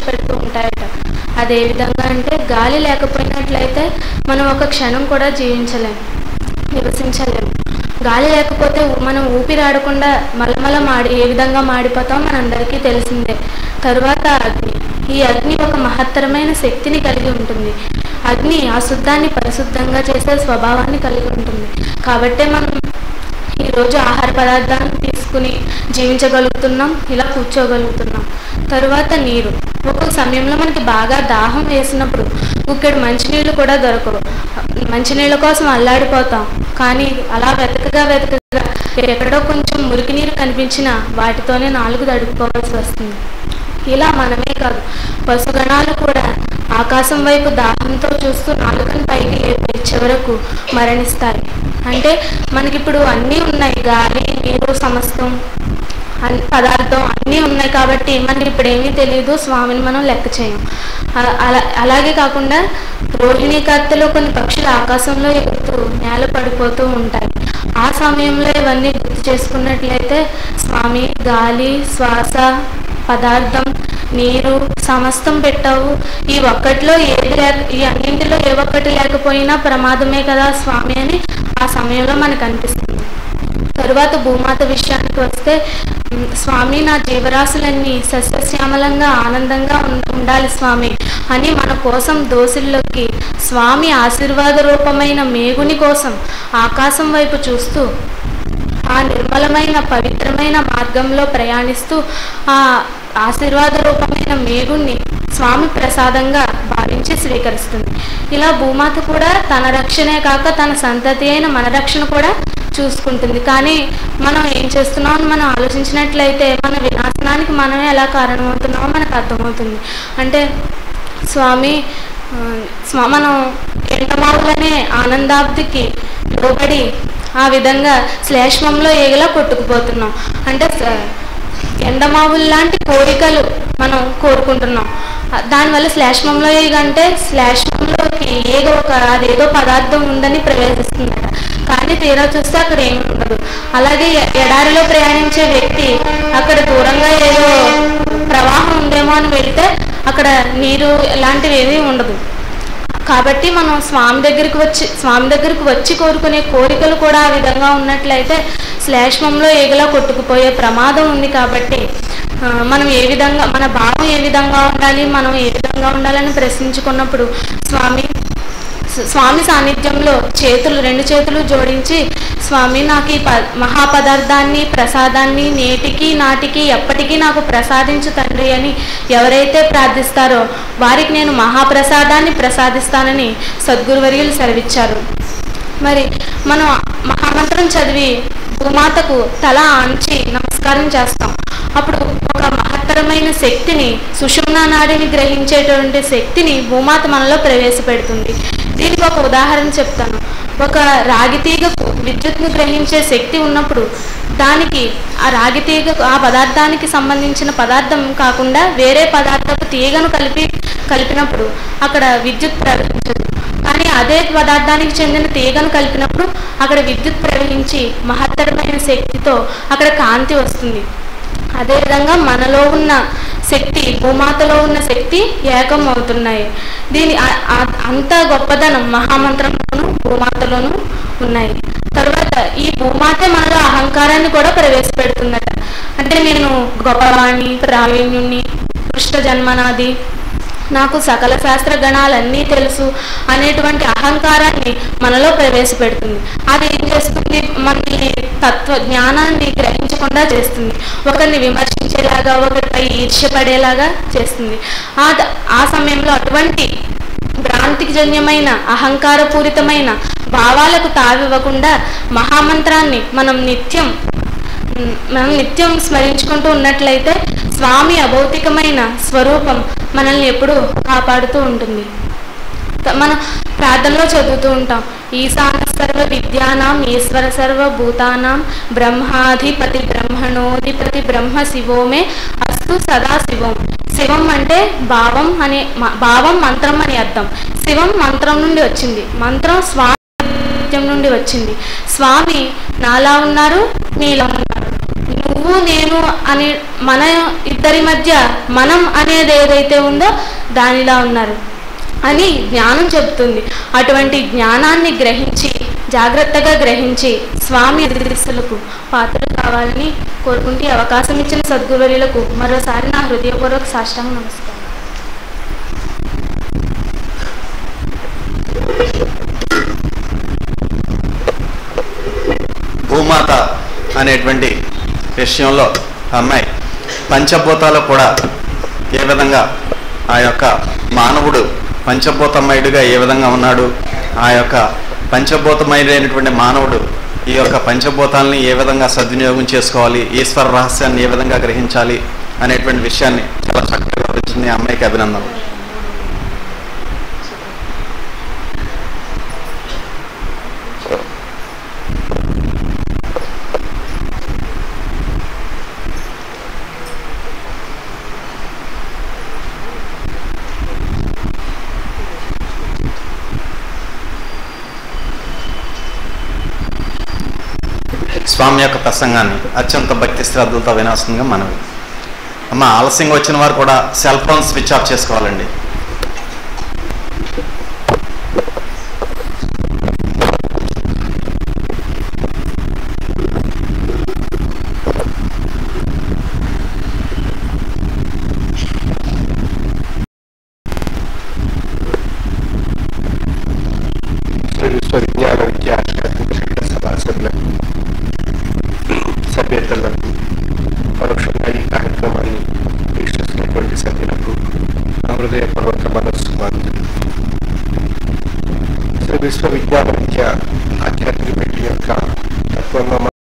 ప్రవేశపెడుతూ ఉంటాయట. అదే విధంగా అంటే గాలి లేకపోయినట్లయితే మనం ఒక క్షణం కూడా నివసించలేము. గాలి లేకపోతే మనం ఊపిరాడకుండా మలమల ఏ విధంగా మాడిపోతాం మనందరికీ తెలిసిందే. తరువాత అగ్ని. ఈ అగ్ని ఒక మహత్తరమైన శక్తిని కలిగి ఉంటుంది. అగ్ని అశుద్ధాన్ని పరిశుద్ధంగా చేసే స్వభావాన్ని కలిగి ఉంటుంది. కాబట్టే మనం ఈరోజు ఆహార పదార్థాలను తీసుకుని జీవించగలుగుతున్నాం, ఇలా కూర్చోగలుగుతున్నాం. తరువాత నీరు. ఒక సమయంలో మనకి బాగా దాహం వేసినప్పుడు ఇక్కడ మంచినీళ్ళు కూడా దొరకవు. మంచినీళ్ళ కోసం అల్లాడిపోతాం. కానీ అలా వెతకగా ఎక్కడో కొంచెం మురికి నీరు కనిపించినా వాటితోనే నాలుగు తడుపుకోవాల్సి వస్తుంది. ఇలా మనమే కాదు, పశుగణాలు కూడా ఆకాశం వైపు దాహంతో చూస్తూ నాలుకను పైకి లేపి చివరకు మరణిస్తాయి. అంటే మనకిప్పుడు అన్నీ ఉన్నాయి, గాలి, నీరు, సమస్తం పదార్థం అన్నీ ఉన్నాయి. కాబట్టి మనకి ఇప్పుడు ఏమీ తెలియదు, స్వామిని మనం లెక్క చేయం. అలాగే కాకుండా రోహిణీ కత్తెలో కొన్ని పక్షులు ఆకాశంలో ఎగురుతూ నేల పడిపోతూ ఉంటాయి. ఆ సమయంలో ఇవన్నీ గుర్తు చేసుకున్నట్లయితే స్వామి గాలి, శ్వాస, పదార్థం, నీరు సమస్తం పెట్టావు. ఈ అన్నింటిలో ఏ ఒక్కటి లేకపోయినా ప్రమాదమే కదా స్వామి అని ఆ సమయంలో మనకు అనిపిస్తుంది. తరువాత భూమాత విషయానికి వస్తే, స్వామి నా జీవరాశులన్నీ సస్యశ్యామలంగా ఆనందంగా ఉండాలి స్వామి అని మన కోసం దోసిల్లోకి స్వామి ఆశీర్వాద రూపమైన మేగుని కోసం ఆకాశం వైపు చూస్తూ ఆ నిర్మలమైన పవిత్రమైన మార్గంలో ప్రయాణిస్తూ ఆ ఆశీర్వాద రూపమైన మేగుణ్ణి స్వామి ప్రసాదంగా భావించి స్వీకరిస్తుంది. ఇలా భూమాత కూడా తన రక్షణే కాక తన సంతతి అయిన మన రక్షణ కూడా చూసుకుంటుంది. కానీ మనం ఏం చేస్తున్నామని మనం ఆలోచించినట్లయితే మన వినాశనానికి మనమే ఎలా కారణమవుతున్నామో మనకు అర్థమవుతుంది. అంటే మనం ఎండమావులనే ఆనందాబ్దికి లోబడి ఆ విధంగా శ్లేష్మంలో ఏగలా కొట్టుకుపోతున్నాం. అంటే ఎండమావులు లాంటి కోరికలు మనం కోరుకుంటున్నాం. దానివల్ల శ్లేష్మంలో ఏగంటే శ్లేష్మంలోకి అదేదో పదార్థం ఉందని ప్రవేశిస్తుందట. కానీ తీరా చూస్తే అక్కడ ఏమి ఉండదు. అలాగే ఎడారిలో ప్రయాణించే వ్యక్తి అక్కడ దూరంగా ఏదో ప్రవాహం ఉందేమో అని వెళితే అక్కడ నీరు ఇలాంటివి ఏమీ ఉండదు. కాబట్టి మనం స్వామి దగ్గరికి వచ్చి కోరుకునే కోరికలు కూడా ఆ విధంగా ఉన్నట్లయితే శ్లేష్మంలో ఏగలా కొట్టుకుపోయే ప్రమాదం ఉంది. కాబట్టి మనం మన భావం ఏ విధంగా ఉండాలి, మనం ఏ విధంగా ఉండాలని ప్రశ్నించుకున్నప్పుడు స్వామి సాన్నిధ్యంలో రెండు చేతులు జోడించి స్వామి నాకు ఈ మహాపదార్థాన్ని ప్రసాదాన్ని నేటికి నాటికి ఎప్పటికీ నాకు ప్రసాదించు తండ్రి అని ఎవరైతే ప్రార్థిస్తారో వారికి నేను మహాప్రసాదాన్ని ప్రసాదిస్తానని సద్గురువర్యులు సెలవిచ్చారు. మరి మనం మహామంత్రం చదివి భూమాతకు తల ఆంచి నమస్కారం చేస్తాం. అప్పుడు ఒక మహత్తరమైన శక్తిని, సుషుమ్నా నాడిని గ్రహించేటువంటి శక్తిని భూమాత మనలో ప్రవేశపెడుతుంది. దీనికి ఒక ఉదాహరణ చెప్తాను. ఒక రాగితీగకు విద్యుత్ను గ్రహించే శక్తి ఉన్నప్పుడు దానికి ఆ రాగితీగ ఆ పదార్థానికి సంబంధించిన పదార్థం కాకుండా వేరే పదార్థపు తీగను కలిపినప్పుడు అక్కడ విద్యుత్ ప్రవహించదు. కానీ అదే పదార్థానికి చెందిన తీగను కలిపినప్పుడు అక్కడ విద్యుత్ ప్రవహించి మహత్తరమైన శక్తితో అక్కడ కాంతి వస్తుంది. అదేవిధంగా మనలో ఉన్న శక్తి, భూమాతలో ఉన్న శక్తి ఏకం అవుతున్నాయి. అంత గొప్పదనం మహామంత్రంలోనూ భూమాతలోనూ ఉన్నాయి. తర్వాత ఈ భూమాతే మనలో అహంకారాన్ని కూడా ప్రవేశపెడుతుందట. అంటే నేను గొప్పవాణ్ణి, ప్రావీణ్యుణ్ణి, కృష్ణ జన్మనాది, నాకు సకల శాస్త్ర గణాలన్నీ తెలుసు అనేటువంటి అహంకారాన్ని మనలో ప్రవేశపెడుతుంది. అది ఏం చేస్తుంది? మనల్ని జ్ఞానాన్ని గ్రహించకుండా చేస్తుంది. ఒకరిని విమర్శించేలాగా, ఒకరిపై ఈర్ష్యపడేలాగా చేస్తుంది. ఆ సమయంలో అటువంటి భ్రాంతికి జన్యమైన అహంకారపూరితమైన భావాలకు తావివ్వకుండా మహామంత్రాన్ని మనం నిత్యం స్మరించుకుంటూ ఉన్నట్లయితే స్వామి అభౌతికమైన స్వరూపం మనల్ని ఎప్పుడూ కాపాడుతూ ఉంటుంది. మనం ప్రార్థనలో చదువుతూ ఉంటాం, ఈశాన సర్వ విద్యానాం ఈశ్వర సర్వభూతానాం బ్రహ్మాధిపతి బ్రహ్మణోధిపతి బ్రహ్మ శివోమే అస్తు సదా శివం. శివం అంటే భావం మంత్రం అని అర్థం. శివం మంత్రం నుండి వచ్చింది, మంత్రం స్వామి నుండి వచ్చింది. స్వామి నాలా ఉన్నారు, నీలా ఉన్నారు. నువ్వు నేను అనే మన ఇద్దరి మధ్య మనం అనేది ఏదైతే ఉందో దానిలా ఉన్నారు అని జ్ఞానం చెబుతుంది. అటువంటి జ్ఞానాన్ని గ్రహించి జాగ్రత్తగా గ్రహించి స్వామి ఆశీస్సులకు పాత్రలు కావాలని కోరుకుంటే అవకాశం ఇచ్చిన సద్గురువులకు మరోసారి నా హృదయపూర్వక సాష్టాంగ నమస్కారం. భూమాత అనేటువంటి విషయంలో అమ్మాయి పంచభూతాలు కూడా ఏ విధంగా ఆ యొక్క మానవుడు పంచభూతమయుడిగా ఏ విధంగా ఉన్నాడు, ఆ యొక్క పంచభూతమయుడైనటువంటి మానవుడు ఈ యొక్క పంచభూతాలని ఏ విధంగా సద్వినియోగం చేసుకోవాలి, ఈశ్వర రహస్యాన్ని ఏ విధంగా గ్రహించాలి అనేటువంటి విషయాన్ని చాలా చక్కగా వివరించింది. అమ్మాయికి అభినందనలు. స్వామి యొక్క ప్రసంగాన్ని అత్యంత భక్తి శ్రద్ధలతో వినాల్సిందిగా మనవి. అమ్మ, ఆలస్యంగా వచ్చిన వారు కూడా సెల్ ఫోన్ స్విచ్ ఆఫ్ చేసుకోవాలండి. విశ్వవిజ్ఞాన విద్యా సభ్యులకు సభ్యతలకు పరోక్షంగా ఈ కార్యక్రమాన్ని వీక్షిస్తున్నటువంటి సభ్యులకు నా హృదయపూర్వక మనస్సు బాంధులు. విశ్వవిజ్ఞాన విద్య ఆధ్యాత్మిక యొక్క తత్వంలో